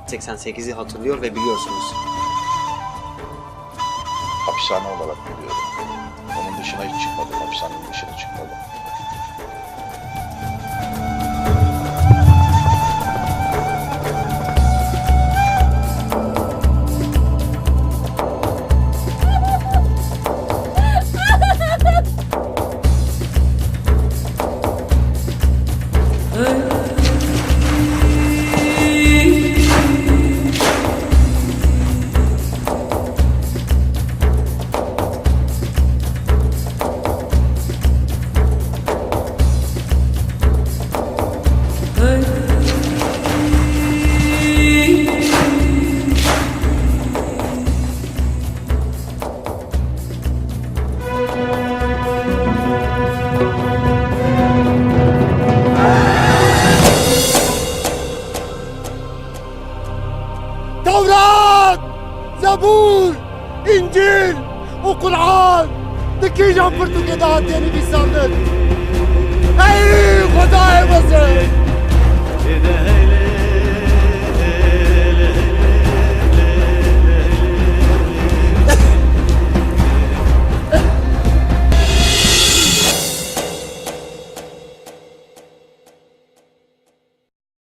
88'i hatırlıyor ve biliyorsunuz. Hapishane olarak biliyorum. Onun dışına hiç çıkmadım. Hapishanenin dışına çıkmadım. Tevrat, Zabur, İncil, o Kur'an, dikeceğim Portekiz'de adını bir sandık. Ey Huda'ya basın!